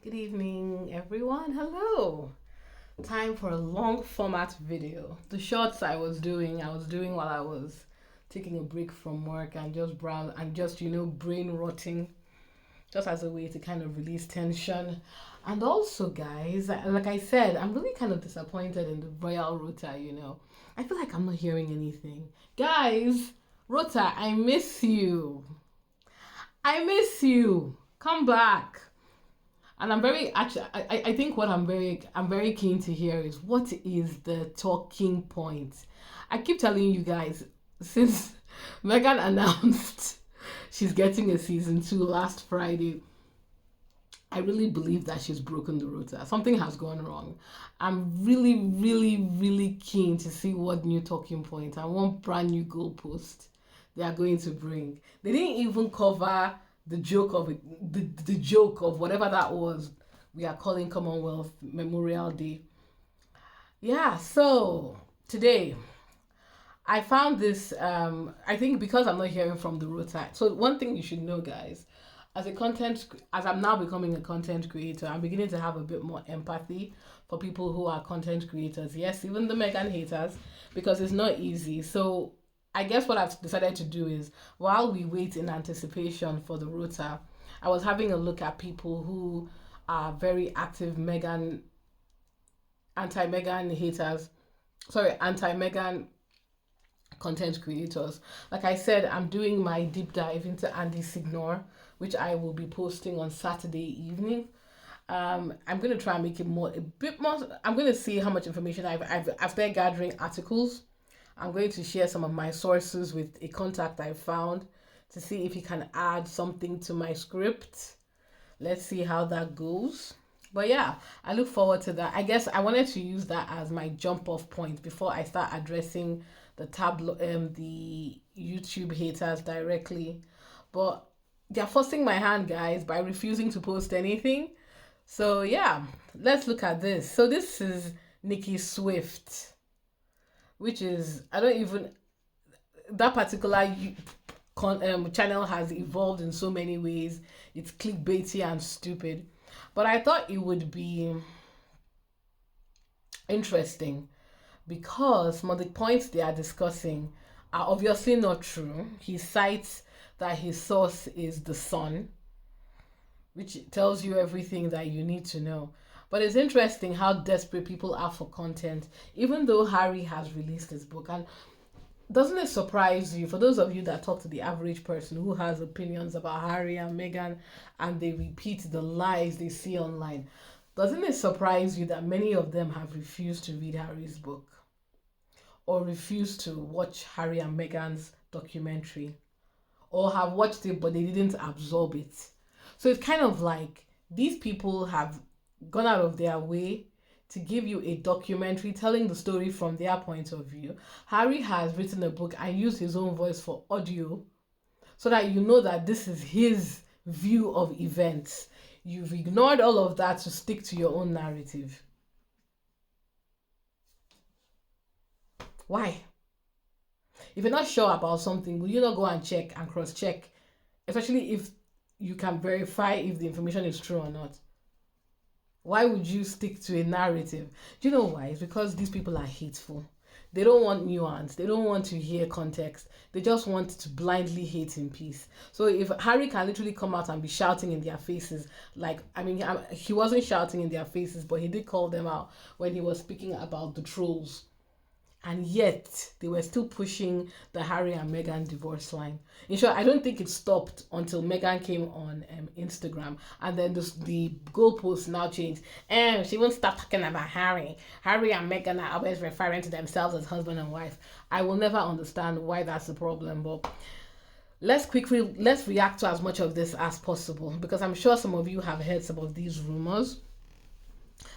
Good evening, everyone. Hello. Time for a long format video. The shorts I was doing while I was taking a break from work and just browse and just, brain rotting, just as a way to kind of release tension. And also, guys, like I said, I'm really kind of disappointed in the Royal Rota. I feel like I'm not hearing anything. Guys, Rota, I miss you. I miss you. Come back. And I'm very actually I think what I'm very keen to hear is what is the talking point. I keep telling you guys since Meghan announced she's getting a season 2 last Friday, I really believe that she's broken the rota. Something has gone wrong. I'm really, really, really keen to see what new talking point and one brand new goalpost they are going to bring. They didn't even cover the joke of it, the joke of whatever that was we are calling Commonwealth Memorial Day. Yeah, so today I found this I think because I'm not hearing from the rota. So one thing you should know, guys, as I'm now becoming a content creator, I'm beginning to have a bit more empathy for people who are content creators. Yes, even the Meghan haters, because it's not easy. So I guess what I've decided to do is, while we wait in anticipation for the rota, I was having a look at people who are very active anti-Meghan haters, anti-Meghan content creators. Like I said, I'm doing my deep dive into Andy Signor, which I will be posting on Saturday evening. I'm gonna try and make it a bit more. I'm gonna see how much information I've started gathering articles. I'm going to share some of my sources with a contact I found to see if he can add something to my script. Let's see how that goes. But yeah, I look forward to that. I guess I wanted to use that as my jump off point before I start addressing the the YouTube haters directly. But they're forcing my hand, guys, by refusing to post anything. So yeah, let's look at this. So this is Nikki Swift, which is, that particular channel has evolved in so many ways. It's clickbaity and stupid. But I thought it would be interesting because some of the points they are discussing are obviously not true. He cites that his source is The Sun, which tells you everything that you need to know. But it's interesting how desperate people are for content, even though Harry has released his book. And doesn't it surprise you, for those of you that talk to the average person who has opinions about Harry and Meghan and they repeat the lies they see online, doesn't it surprise you that many of them have refused to read Harry's book or refused to watch Harry and Meghan's documentary, or have watched it but they didn't absorb it? So it's kind of like these people have gone out of their way to give you a documentary telling the story from their point of view. Harry has written a book and used his own voice for audio so that you know that this is his view of events. You've ignored all of that to stick to your own narrative. Why? If you're not sure about something, will you not go and check and cross-check, especially if you can verify if the information is true or not? Why would you stick to a narrative? Do you know why? It's because these people are hateful. They don't want nuance. They don't want to hear context. They just want to blindly hate in peace. So if Harry can literally come out and be shouting in their faces, he wasn't shouting in their faces, but he did call them out when he was speaking about the trolls. And yet, they were still pushing the Harry and Meghan divorce line. In short, I don't think it stopped until Meghan came on Instagram. And then the goalposts now changed. And she won't stop talking about Harry. Harry and Meghan are always referring to themselves as husband and wife. I will never understand why that's the problem. But let's react to as much of this as possible, because I'm sure some of you have heard some of these rumors.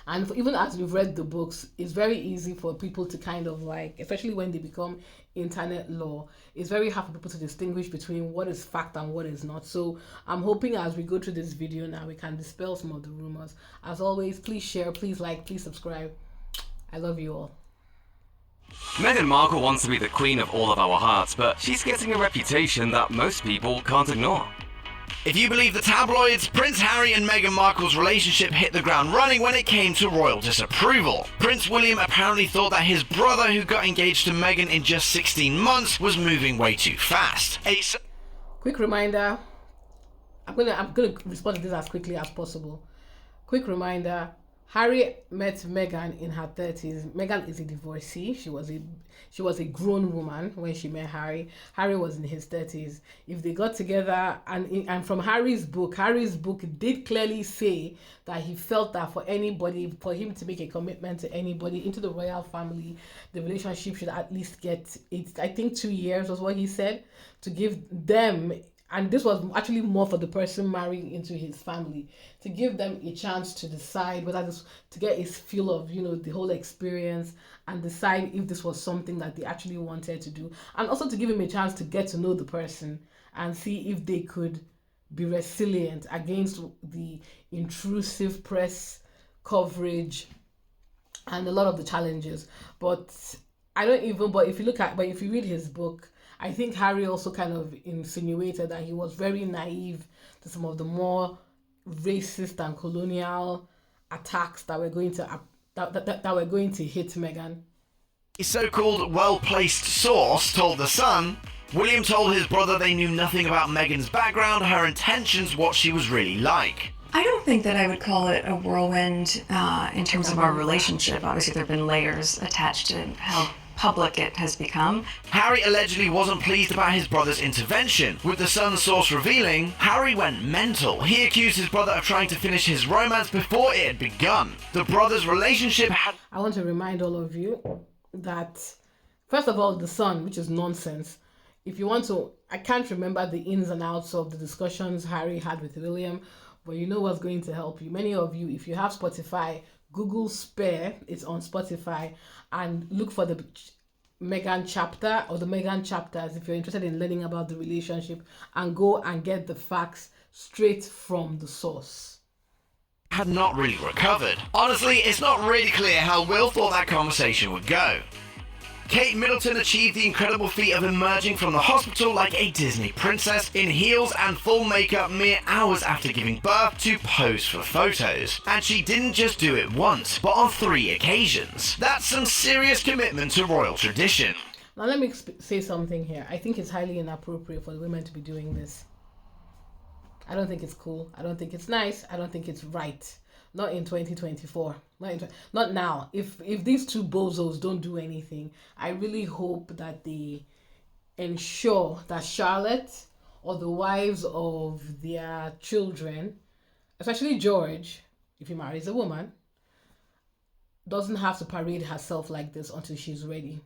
And even as we've read the books, it's very easy for people to kind of especially when they become internet law, it's very hard for people to distinguish between what is fact and what is not. So I'm hoping as we go through this video now, we can dispel some of the rumors. As always, please share, please like, please subscribe. I love you all. Meghan Markle wants to be the queen of all of our hearts, but she's getting a reputation that most people can't ignore. If you believe the tabloids, Prince Harry and Meghan Markle's relationship hit the ground running when it came to royal disapproval. Prince William apparently thought that his brother, who got engaged to Meghan in just 16 months, was moving way too fast. Quick reminder, I'm gonna respond to this as quickly as possible. Quick reminder, Harry met Meghan in her 30s. Meghan is a divorcee. She was a grown woman when she met Harry. Harry was in his 30s. If they got together, and from Harry's book did clearly say that he felt that for him to make a commitment to anybody into the royal family, the relationship should at least get, I think 2 years was what he said, to give them, and this was actually more for the person marrying into his family, to give them a chance to decide whether this, to get a feel of, the whole experience and decide if this was something that they actually wanted to do. And also to give him a chance to get to know the person and see if they could be resilient against the intrusive press coverage and a lot of the challenges. But if you read his book, I think Harry also kind of insinuated that he was very naive to some of the more racist and colonial attacks that were going to hit Meghan. A so-called well-placed source told The Sun, William told his brother they knew nothing about Meghan's background, her intentions, what she was really like. I don't think that I would call it a whirlwind in terms of our relationship. Obviously, there have been layers attached to how public it has become. Harry allegedly wasn't pleased about his brother's intervention, with The Sun source revealing Harry went mental. He accused his brother of trying to finish his romance before it had begun. The brothers' relationship had... I want to remind all of you that, first of all, The Sun, which is nonsense. If you want to, I can't remember the ins and outs of the discussions Harry had with William, but you know what's going to help you. Many of you, if you have Spotify, Google Spare, it's on Spotify, and look for the Meghan chapter or the Meghan chapters if you're interested in learning about the relationship, and go and get the facts straight from the source. Had not really recovered. Honestly, it's not really clear how Will thought that conversation would go. Kate Middleton achieved the incredible feat of emerging from the hospital like a Disney princess in heels and full makeup mere hours after giving birth to pose for photos. And she didn't just do it once, but on 3 occasions. That's some serious commitment to royal tradition. Now let me say something here. I think it's highly inappropriate for the women to be doing this. I don't think it's cool. I don't think it's nice. I don't think it's right. Not in 2024. Not now. If these two bozos don't do anything, I really hope that they ensure that Charlotte or the wives of their children, especially George, if he marries a woman, doesn't have to parade herself like this until she's ready.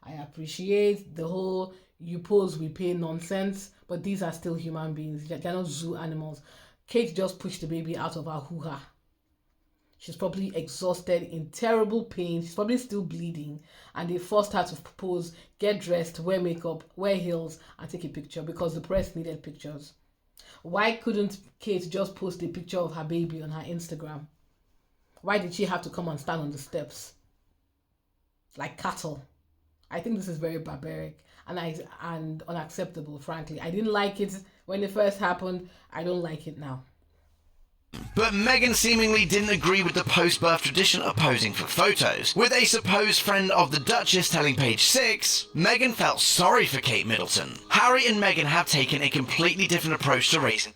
I appreciate the whole you pose, we pay nonsense, but these are still human beings. They're not zoo animals. Kate just pushed the baby out of her hoo-ha. She's probably exhausted, in terrible pain. She's probably still bleeding. And they forced her to pose, get dressed, wear makeup, wear heels, and take a picture because the press needed pictures. Why couldn't Kate just post a picture of her baby on her Instagram? Why did she have to come and stand on the steps like cattle? I think this is very barbaric and unacceptable, frankly. I didn't like it when it first happened. I don't like it now. But Meghan seemingly didn't agree with the post-birth tradition of posing for photos. With a supposed friend of the Duchess telling Page 6, Meghan felt sorry for Kate Middleton. Harry and Meghan have taken a completely different approach to raising.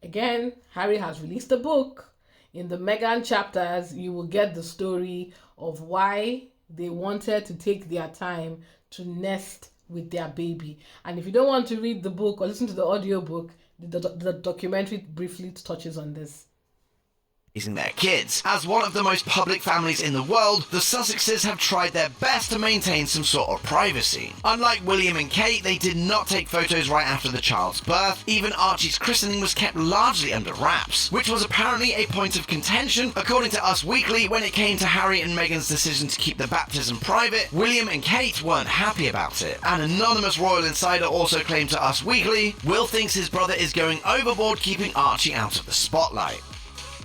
Again, Harry has released a book. In the Meghan chapters, you will get the story of why they wanted to take their time to nest with their baby. And if you don't want to read the book or listen to the audiobook, the documentary briefly touches on this. Raising their kids. As one of the most public families in the world, the Sussexes have tried their best to maintain some sort of privacy. Unlike William and Kate, they did not take photos right after the child's birth. Even Archie's christening was kept largely under wraps, which was apparently a point of contention, according to Us Weekly, when it came to Harry and Meghan's decision to keep the baptism private. William and Kate weren't happy about it. An anonymous royal insider also claimed to Us Weekly, Will thinks his brother is going overboard keeping Archie out of the spotlight.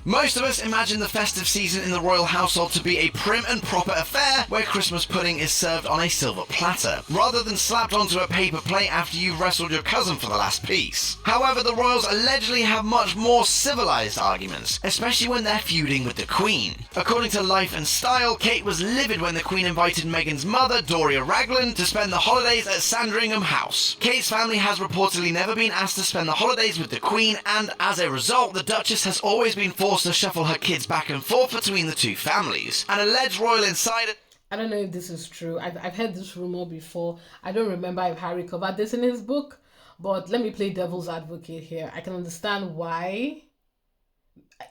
Most of us imagine the festive season in the royal household to be a prim and proper affair where Christmas pudding is served on a silver platter, rather than slapped onto a paper plate after you've wrestled your cousin for the last piece. However, the royals allegedly have much more civilized arguments, especially when they're feuding with the Queen. According to Life and Style, Kate was livid when the Queen invited Meghan's mother, Doria Ragland, to spend the holidays at Sandringham House. Kate's family has reportedly never been asked to spend the holidays with the Queen, and as a result, the Duchess has always been forced to shuffle her kids back and forth between the two families. An alleged royal insider... I don't know if this is true. I've heard this rumor before. I don't remember if Harry covered this in his book, but let me play devil's advocate here. I can understand why.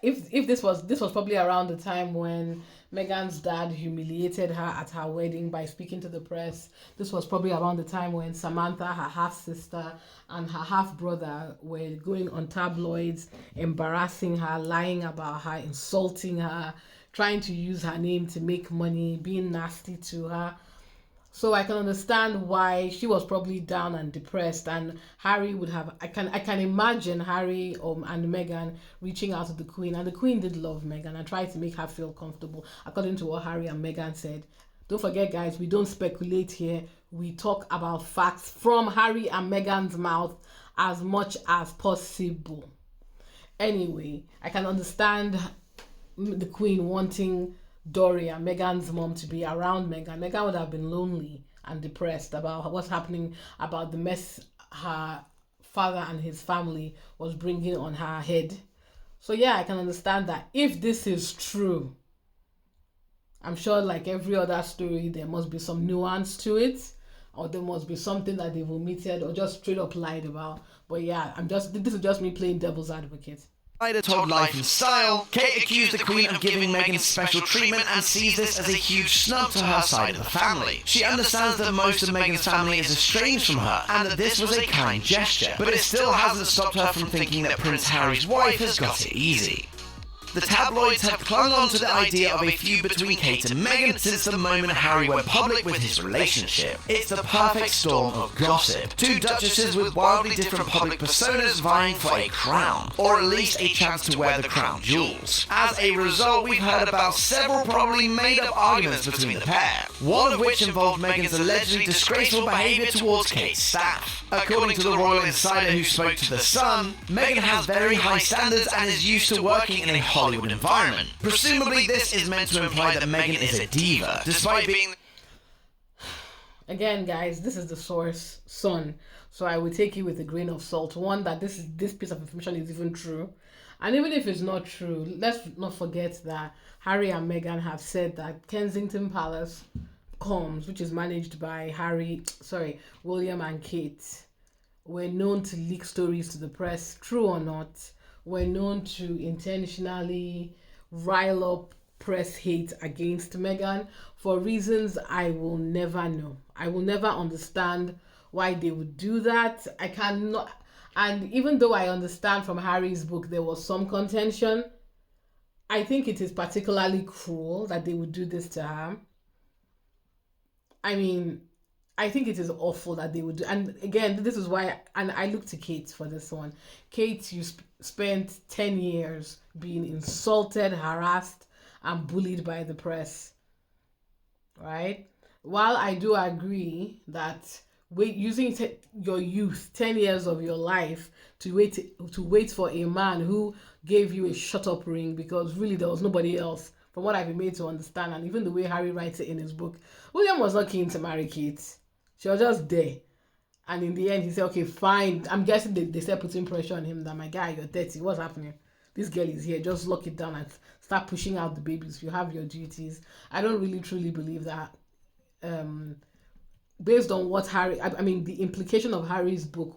If this was probably around the time when Meghan's dad humiliated her at her wedding by speaking to the press. This was probably around the time when Samantha, her half-sister, and her half-brother were going on tabloids, embarrassing her, lying about her, insulting her, trying to use her name to make money, being nasty to her. So I can understand why she was probably down and depressed, and Harry would have. I can imagine Harry and Meghan reaching out to the Queen, and the Queen did love Meghan and tried to make her feel comfortable, according to what Harry and Meghan said. Don't forget, guys, we don't speculate here. We talk about facts from Harry and Meghan's mouth as much as possible. Anyway, I can understand the Queen wanting Doria, Meghan's mom, to be around Meghan. Meghan would have been lonely and depressed about what's happening, about the mess her father and his family was bringing on her head. So yeah, I can understand that. If this is true, I'm sure like every other story, there must be some nuance to it, or there must be something that they've omitted or just straight up lied about. But yeah, this is just me playing devil's advocate. Told Life and Style, Kate accused the Queen of giving Meghan special treatment and sees this as a huge snub to her side of the family. She understands that most of Meghan's family is estranged from her and that this was a kind gesture, but it still hasn't stopped her from thinking that Prince Harry's wife has got it easy. The tabloids have clung on to the idea of a feud between Kate and Meghan since the moment Harry went public with his relationship. It's the perfect storm of gossip. Two duchesses with wildly different public personas vying for a crown, or at least a chance to wear the crown jewels. As a result, we've heard about several probably made-up arguments between the pair, one of which involved Meghan's allegedly disgraceful behaviour towards Kate's staff. According to the royal insider who spoke to The Sun, Meghan has very high standards and is used to working in a Hollywood environment. Presumably this is meant to imply that Meghan is a diva, despite being... Again, guys, this is the source, Sun, so I will take it with a grain of salt. One, that this piece of information is even true, and even if it's not true, let's not forget that Harry and Meghan have said that Kensington Palace Coms, which is managed by William and Kate, were known to leak stories to the press, true or not, were known to intentionally rile up press hate against Meghan for reasons I will never know. I will never understand why they would do that. I cannot, and even though I understand from Harry's book there was some contention, I think it is particularly cruel that they would do this to her. I mean, I think it is awful that they would do, and again, this is why, and I look to Kate for this one. Kate, you spent 10 years being insulted, harassed, and bullied by the press, right? While I do agree that using your youth, 10 years of your life, to wait for a man who gave you a shut up ring because really there was nobody else, from what I've been made to understand, and even the way Harry writes it in his book, William was not keen to marry Kate. She was just there. And in the end, he said, okay, fine. I'm guessing they started putting pressure on him that, my guy, you're 30. What's happening? This girl is here. Just lock it down and start pushing out the babies. You have your duties. I don't really, truly believe that. Based on what the implication of Harry's book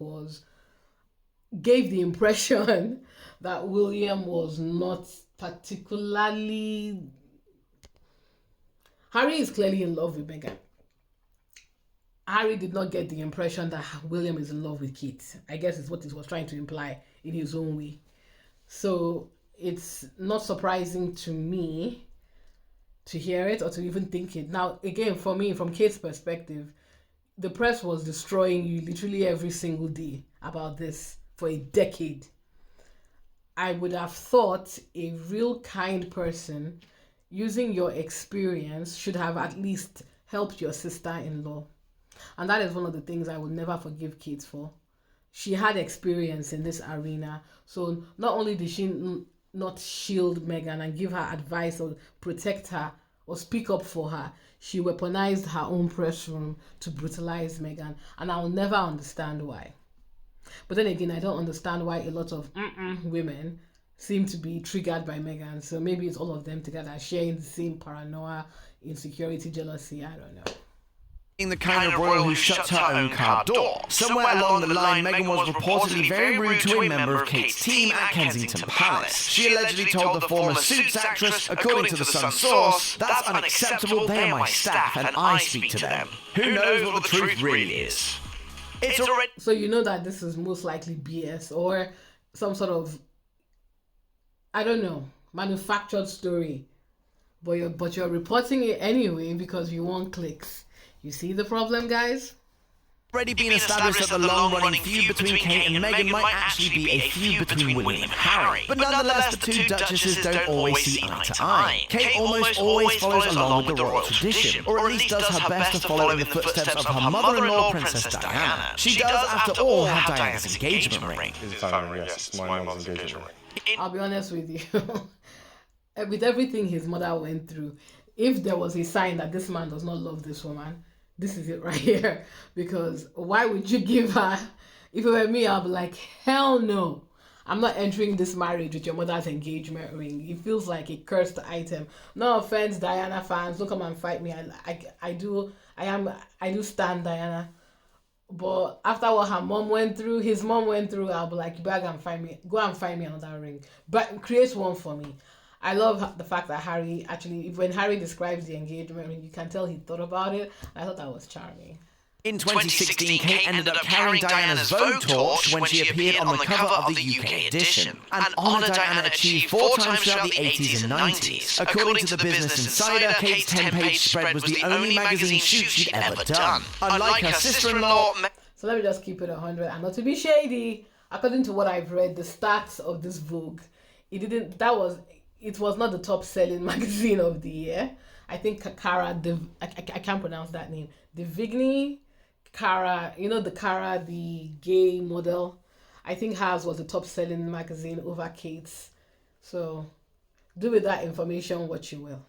gave the impression that William was not particularly... Harry is clearly in love with Meghan. Harry did not get the impression that William is in love with Kate. I guess it's what he was trying to imply in his own way. So it's not surprising to me to hear it or to even think it. Now, again, for me, from Kate's perspective, the press was destroying you literally every single day about this for a decade. I would have thought a real kind person using your experience should have at least helped your sister-in-law. And that is one of the things I will never forgive Kate for. She had experience in this arena. So not only did she not shield Meghan and give her advice or protect her or speak up for her, she weaponized her own press room to brutalize Meghan. And I'll never understand why. But then again, I don't understand why a lot of women seem to be triggered by Meghan. So maybe it's all of them together sharing the same paranoia, insecurity, jealousy. I don't know. Being the kind of royal who shuts her own car door. Somewhere along the line, Meghan was reportedly very rude to a member of Kate's team at Kensington Palace. She allegedly told the former Suits actress, according to the Sun source, "That's unacceptable, they are my staff and I speak to them. Who knows what the truth really is?" So you know that this is most likely BS or some sort of, I don't know, manufactured story. But you're reporting it anyway because you want clicks. You see the problem, guys? Already been established that the long-running feud between Kate and Meghan might actually be a feud between William and Harry. But nonetheless, the two duchesses don't always see eye to eye. Kate almost always follows along with the royal tradition, or at least does her best to follow in the footsteps of her mother-in-law, Princess Diana. She does, after all, have Diana's engagement ring. Yes, it's my mom's engagement ring. I'll be honest with you. With everything his mother went through, if there was a sign that this man does not love this woman, this is it right here. Because why would you give her? If it were me, I'll be like, hell no. I'm not entering this marriage with your mother's engagement ring. It feels like a cursed item. No offense, Diana fans. Don't come and fight me. I do stand Diana. But after what her mom went through, his mom went through, I'll be like, you better go and find me another ring. But create one for me. I love the fact that Harry actually, when Harry describes the engagement ring, you can tell he thought about it. I thought that was charming. In 2016, Kate ended up carrying Diana's Vogue torch when she appeared on the cover of the UK edition, an honour Diana achieved 4 times throughout the 80s and 90s. According to the Business Insider, Kate's 10-page spread was the only magazine shoot she'd ever done. Unlike her sister-in-law... So let me just keep it 100, and not to be shady, according to what I've read, the stats of this Vogue, it was not the top-selling magazine of the year. I think I can't pronounce that name. Divigny, Cara, the gay model, I think hers was the top-selling magazine over Kate's. So do with that information what you will.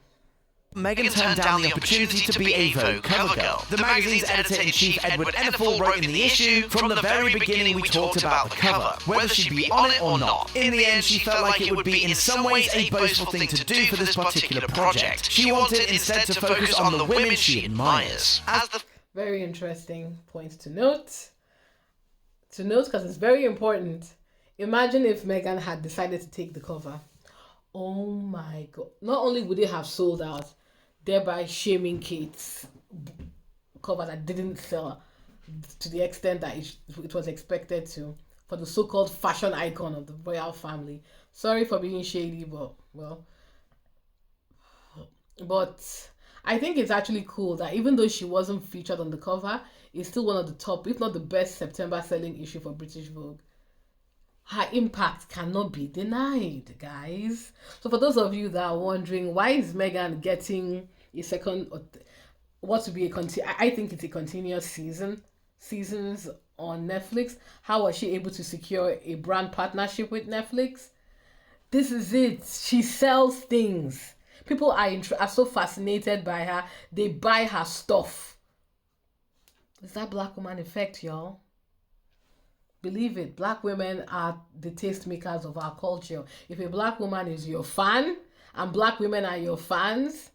Meghan turned down the opportunity to be a Vogue cover girl. The magazine's editor-in-chief Edward Enninful wrote in the issue, "From the very beginning we talked about the cover, whether she'd be on it or not. In the end, she felt like it would be in some ways a boastful thing to do for this particular project. She wanted instead to focus on the women she admires." Very interesting point to note. Because it's very important. Imagine if Meghan had decided to take the cover. Oh my God. Not only would it have sold out, thereby shaming Kate's cover that didn't sell to the extent that it was expected to, for the so-called fashion icon of the royal family. Sorry for being shady, but I think it's actually cool that even though she wasn't featured on the cover, it's still one of the top, if not the best, September selling issue for British Vogue. Her impact cannot be denied, guys. So for those of you that are wondering, why is Meghan getting a second, I think it's a continuous seasons on Netflix. How was she able to secure a brand partnership with Netflix? This is it. She sells things. People are so fascinated by her. They buy her stuff. It's that black woman effect, y'all. Believe it, black women are the tastemakers of our culture. If a black woman is your fan and black women are your fans,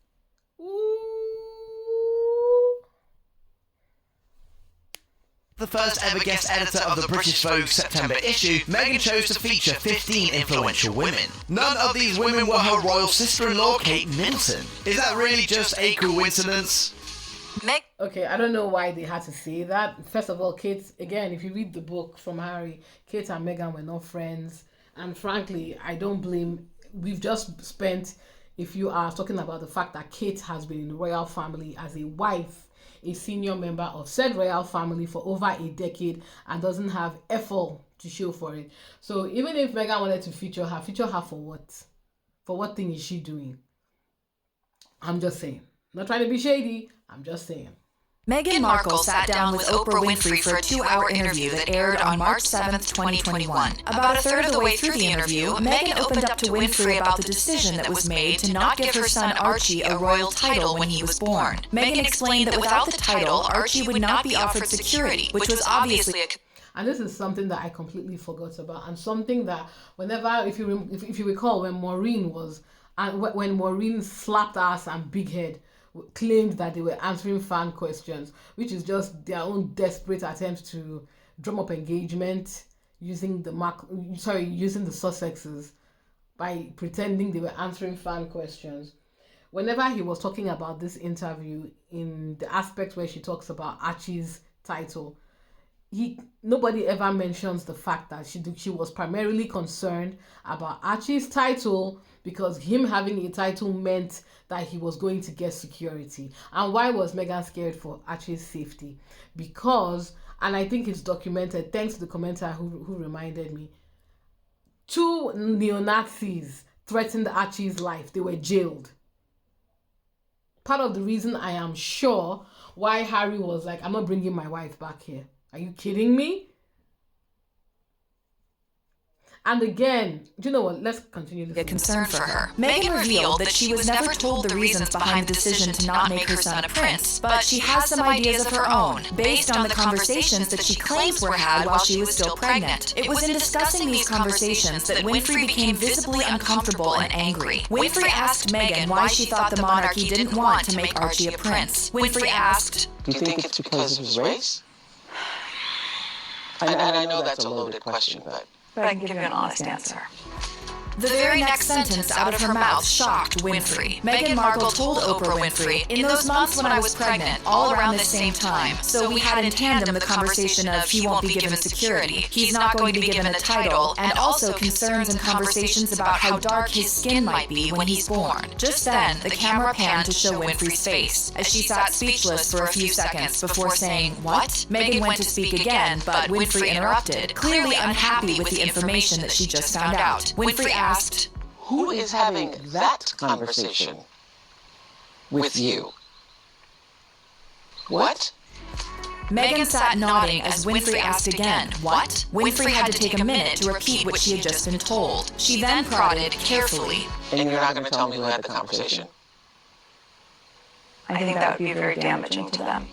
The first ever guest editor of the British Vogue September issue, Meghan chose to feature 15 influential women. None of these women were her royal sister-in-law, Kate Middleton. Is that really just a coincidence? Okay, I don't know why they had to say that. First of all, Kate, again, if you read the book from Harry, Kate and Meghan were not friends. And frankly, I don't blame... We've just spent a few hours talking about the fact that Kate has been in the royal family as a wife, a senior member of said royal family for over a decade, and doesn't have effort to show for it. So even if Meghan wanted to feature her for what? For what thing is she doing? I'm just saying. Not trying to be shady. I'm just saying. Meghan Markle sat down with Oprah Winfrey for a 2-hour interview that aired on March 7, 2021. About a third of the way through the interview, Meghan opened up to Winfrey about the decision that was made to not give her son Archie a royal title when he was born. Meghan explained that without the title, Archie would not be offered security, which was obviously a... And this is something that I completely forgot about, and something that whenever, if you recall, when Maureen slapped ass and big head, claimed that they were answering fan questions, which is just their own desperate attempt to drum up engagement using the Sussexes by pretending they were answering fan questions. Whenever he was talking about this interview, in the aspect where she talks about Archie's title, nobody ever mentions the fact that she was primarily concerned about Archie's title because him having a title meant that he was going to get security. And why was Meghan scared for Archie's safety? Because, and I think it's documented, thanks to the commenter who reminded me, 2 neo-Nazis threatened Archie's life. They were jailed. Part of the reason I am sure why Harry was like, I'm not bringing my wife back here. Are you kidding me? And again, do you know what? Let's continue listening. A concern for her. Meghan revealed that she was never told the reasons behind the decision to not make her son a prince, but she has some ideas of her own, based on the conversations that she claims were had while she was still pregnant. It was in discussing these conversations that Winfrey became visibly uncomfortable and angry. Winfrey asked Meghan why she thought the monarchy didn't want to make Archie a prince. Winfrey asked, "Do you think it's because of his race?" And I know that's a loaded question, but I can give you an honest answer. The very next sentence out of her mouth shocked Winfrey. Meghan Markle told Oprah Winfrey, "In those months when I was pregnant, all around this same time, so we had in tandem the conversation of he won't be given security, he's not going to be given a title, and also concerns and conversations about how dark his skin might be when he's born." Just then, the camera panned to show Winfrey's face, as she sat speechless for a few seconds before saying, "What?" Meghan went to speak again, but Winfrey interrupted, clearly unhappy with the information that she just found out. Winfrey asked, who is having that conversation with you? What? Meghan sat nodding as Winfrey asked again, "What?" Winfrey had to take a minute to repeat what she had just been told. She then prodded carefully. And you're not going to tell me who had the conversation? I think that would be very damaging to them.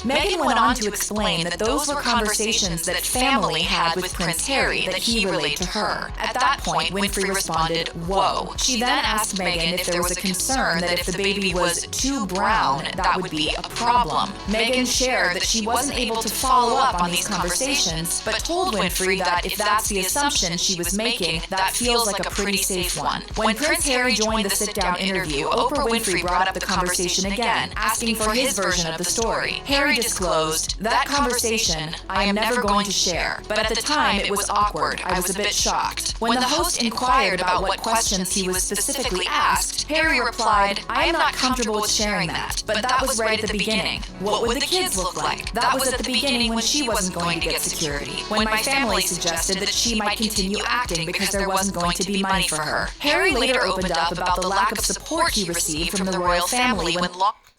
Meghan went on to explain that those were conversations that family had with Prince Harry that he relayed to her. At that point, Winfrey responded, "Whoa." She then asked Meghan if there was a concern that if the baby was too brown, that would be a problem. Meghan shared that she wasn't able to follow up on these conversations, but told Winfrey that if that's the assumption she was making, that feels like a pretty safe one. When Prince Harry joined the sit-down interview, Oprah Winfrey brought up the conversation again, asking for his version of the story. Harry disclosed, "That conversation I am never going to share, but at the time it was awkward. I was a bit shocked." When the host inquired about what questions he was specifically asked, Harry replied, "I am not comfortable with sharing that, but that was right at the beginning. What would the kids look like? That was at the beginning when she wasn't going to get security, when my family suggested that she might continue acting because there wasn't going to be money for her." Harry later opened up about the lack of support he received from the royal family when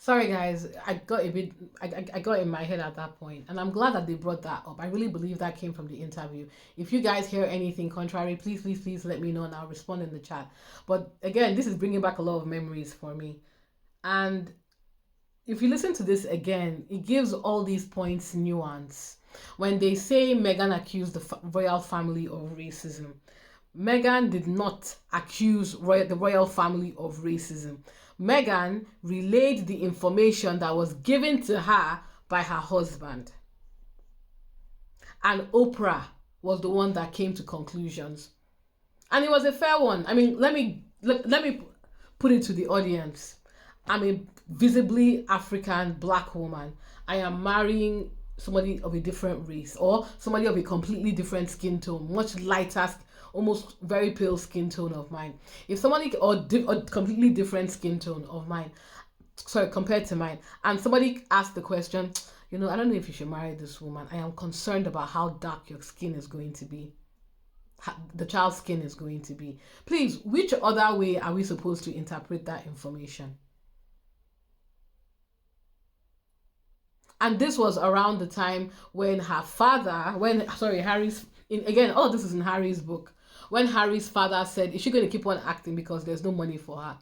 Sorry guys, I got in my head at that point, and I'm glad that they brought that up. I really believe that came from the interview. If you guys hear anything contrary, please let me know and I'll respond in the chat. But again, this is bringing back a lot of memories for me. And if you listen to this again, it gives all these points nuance. When they say Meghan accused the royal family of racism, Meghan did not accuse the royal family of racism. Meghan relayed the information that was given to her by her husband. And Oprah was the one that came to conclusions. And it was a fair one. I mean, let me put it to the audience. I'm a visibly African black woman. I am marrying somebody of a different race or somebody of a completely different skin tone, much lighter, almost very pale skin tone of mine. If somebody or completely different skin tone of mine, sorry, compared to mine, and somebody asked the question, I don't know if you should marry this woman. I am concerned about how dark your skin is going to be. The child's skin is going to be. Please, which other way are we supposed to interpret that information? And this was around the time when her father, Harry's, this is in Harry's book, when Harry's father said, is she going to keep on acting because there's no money for her?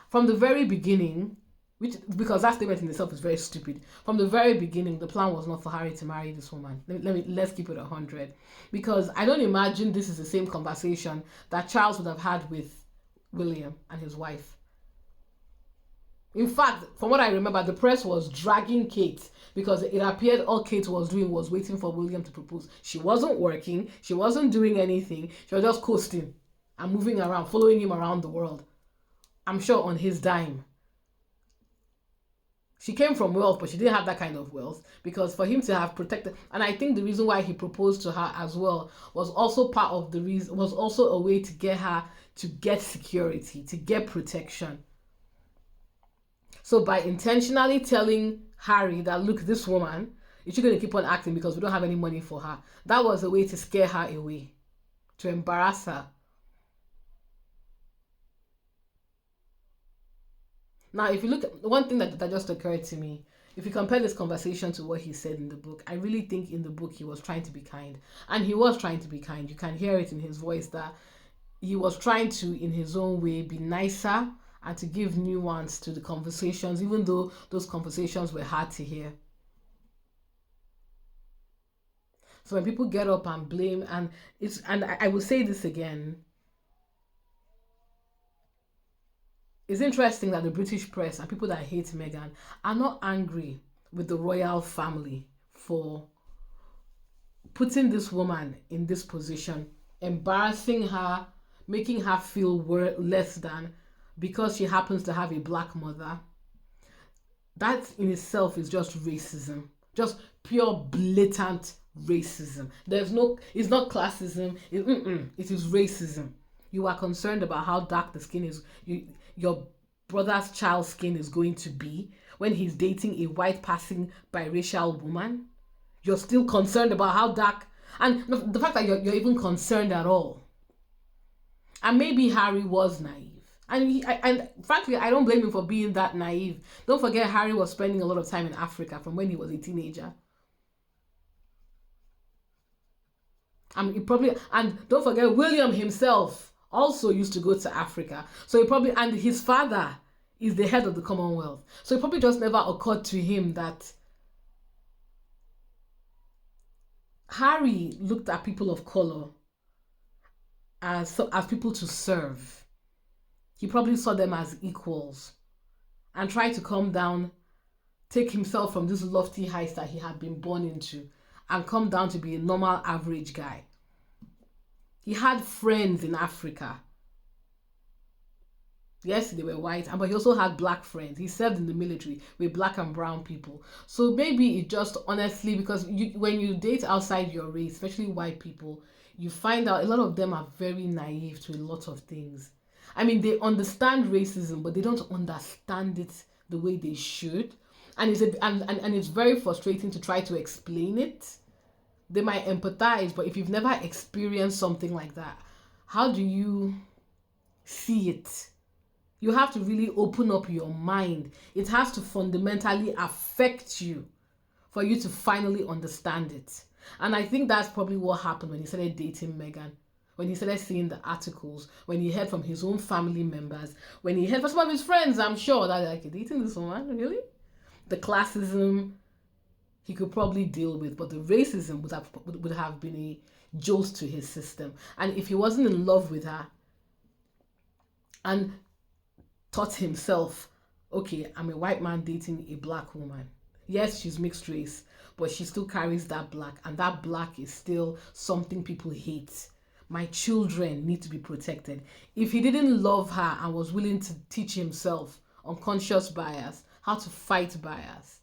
From the very beginning, because that statement in itself is very stupid. From the very beginning, the plan was not for Harry to marry this woman. Let's keep it 100. Because I don't imagine this is the same conversation that Charles would have had with William and his wife. In fact, from what I remember, the press was dragging Kate because it appeared all Kate was doing was waiting for William to propose. She wasn't working. She wasn't doing anything. She was just coasting and moving around, following him around the world. I'm sure on his dime. She came from wealth, but she didn't have that kind of wealth, because for him to have protected, and I think the reason why he proposed to her as well was also part of the reason, was also a way to get her to get security, to get protection. So by intentionally telling Harry that, look, this woman, is she going to keep on acting because we don't have any money for her? That was a way to scare her away, to embarrass her. Now, if you look at one thing that just occurred to me, if you compare this conversation to what he said in the book, I really think in the book he was trying to be kind. And he was trying to be kind. You can hear it in his voice that he was trying to, in his own way, be nicer and to give nuance to the conversations, even though those conversations were hard to hear. So when people get up and blame, and I will say this again, it's interesting that the British press and people that hate Meghan are not angry with the royal family for putting this woman in this position, embarrassing her, making her feel less than because she happens to have a black mother. That in itself is just racism, just pure blatant racism. It's not classism, it is racism. You are concerned about how dark the skin is, your brother's child's skin is going to be when he's dating a white passing biracial woman. You're still concerned about how dark, and the fact that you're even concerned at all. And maybe Harry was naive. And frankly, I don't blame him for being that naive. Don't forget, Harry was spending a lot of time in Africa from when he was a teenager. And don't forget, William himself also used to go to Africa. So and his father is the head of the Commonwealth. So it probably just never occurred to him that Harry looked at people of color as people to serve. He probably saw them as equals and tried to come down, take himself from this lofty heights that he had been born into and come down to be a normal average guy. He had friends in Africa. Yes, they were white, but he also had black friends. He served in the military with black and brown people. So maybe it just honestly, because when you date outside your race, especially white people, you find out a lot of them are very naive to a lot of things. I mean, they understand racism, but they don't understand it the way they should. And it's very frustrating to try to explain it. They might empathize, but if you've never experienced something like that, how do you see it? You have to really open up your mind. It has to fundamentally affect you for you to finally understand it. And I think that's probably what happened when he started dating Meghan. When he started seeing the articles, when he heard from his own family members, when he heard from some of his friends, I'm sure that like, dating this woman, really? The classism he could probably deal with, but the racism would have been a jolt to his system. And if he wasn't in love with her and thought himself, okay, I'm a white man dating a black woman. Yes, she's mixed race, but she still carries that black, and that black is still something people hate. My children need to be protected. If he didn't love her and was willing to teach himself unconscious bias, how to fight bias,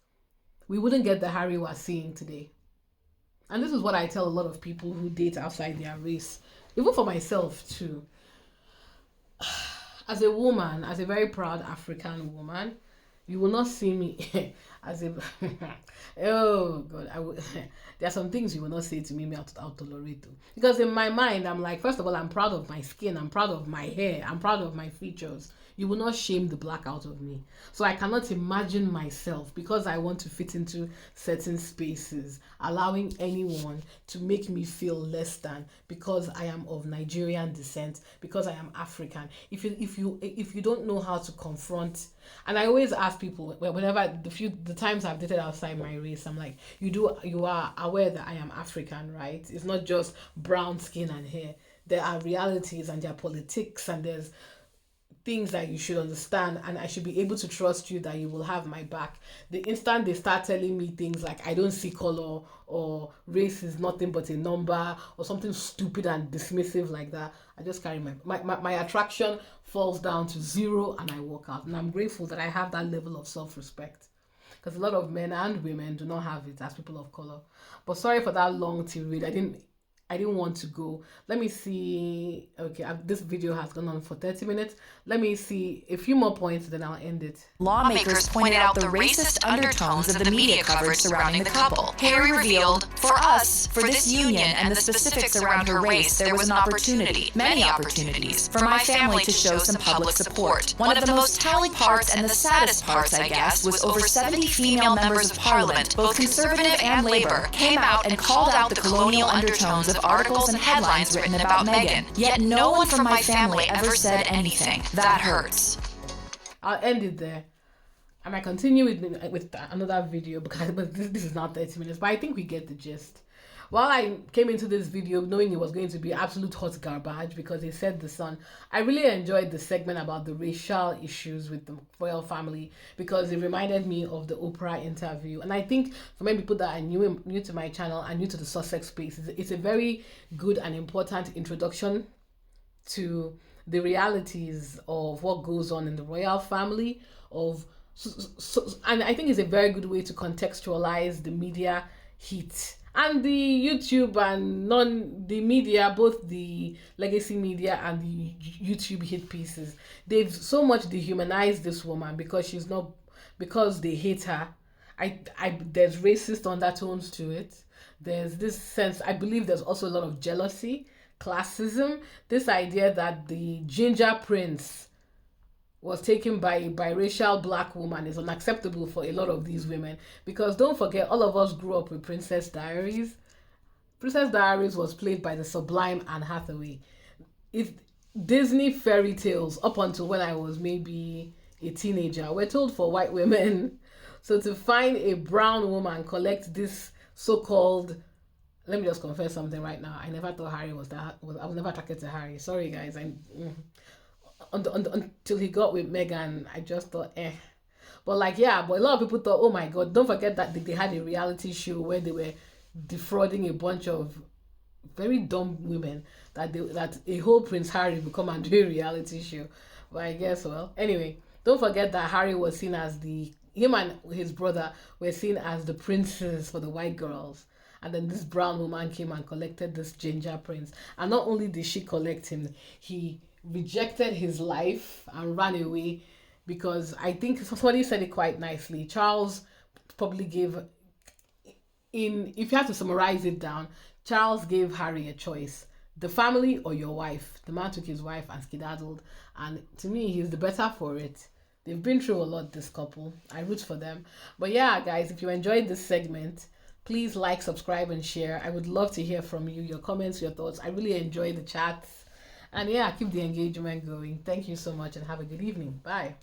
we wouldn't get the Harry we're seeing today. And this is what I tell a lot of people who date outside their race, even for myself too. As a woman, as a very proud African woman, you will not see me. as if oh god, there are some things you will not say to me I'll tolerate, because in my mind I'm like, first of all, I'm proud of my skin, I'm proud of my hair, I'm proud of my features. You will not shame the black out of me. So I cannot imagine myself, because I want to fit into certain spaces, allowing anyone to make me feel less than because I am of Nigerian descent, because I am African. If you don't know how to confront, and I always ask people, whenever the times I've dated outside my race, I'm like, you are aware that I am African, right? It's not just brown skin and hair. There are realities and there are politics and there's things that you should understand, and I should be able to trust you that you will have my back. The instant they start telling me things like I don't see color, or race is nothing but a number, or something stupid and dismissive like that, I just carry my attraction falls down to zero and I walk out. And I'm grateful that I have that level of self-respect, because a lot of men and women do not have it as people of color. But sorry for that long tirade. I didn't want to go. Let me see. Okay, this video has gone on for 30 minutes. Let me see a few more points, then I'll end it. Lawmakers pointed out the racist undertones of the media coverage surrounding the couple. Harry revealed, "For us, for this union and the specifics around her race, there was an opportunity, many opportunities, for my family to show some public support. One of the most telling parts and the saddest parts, I guess, was over 70 female members of parliament, both conservative and labor, came out and called out the colonial undertones of articles and headlines written about Meghan. Yet no one from my family ever said anything. That hurts." I'll end it there. I might continue with another video, but this is not 30 minutes. But I think we get the gist. While I came into this video knowing it was going to be absolute hot garbage because it said the sun, I really enjoyed the segment about the racial issues with the royal family, because it reminded me of the Oprah interview. And I think for many people that are new to my channel and new to the Sussex space, it's a very good and important introduction to the realities of what goes on in the royal family, and I think it's a very good way to contextualize the media heat and the YouTube and the media, both the legacy media and the YouTube hit pieces. They've so much dehumanized this woman because they hate her. There's racist undertones to it. There's this sense, I believe there's also a lot of jealousy, classism, this idea that the ginger prince was taken by a biracial black woman is unacceptable for a lot of these women, because don't forget, all of us grew up with Princess Diaries. Princess Diaries was played by the sublime Anne Hathaway. If Disney fairy tales, up until when I was maybe a teenager, were told for white women. So to find a brown woman collect this so-called, let me just confess something right now, I never thought Harry I was never attracted to Harry. Sorry guys, until he got with Meghan, I just thought, But but a lot of people thought, oh my god, don't forget that they had a reality show where they were defrauding a bunch of very dumb women, that a whole Prince Harry would come and do a reality show. But I guess, well, anyway, don't forget that Harry was seen as him and his brother were seen as the princes for the white girls. And then this brown woman came and collected this ginger prince. And not only did she collect him, he rejected his life and ran away, because I think somebody said it quite nicely. Charles probably if you have to summarize it down, Charles gave Harry a choice: the family or your wife. The man took his wife and skedaddled, and to me, he's the better for it. They've been through a lot, this couple. I root for them. But yeah, guys, if you enjoyed this segment, please like, subscribe, and share. I would love to hear from you, your comments, your thoughts. I really enjoy the chats. And yeah, keep the engagement going. Thank you so much and have a good evening. Bye.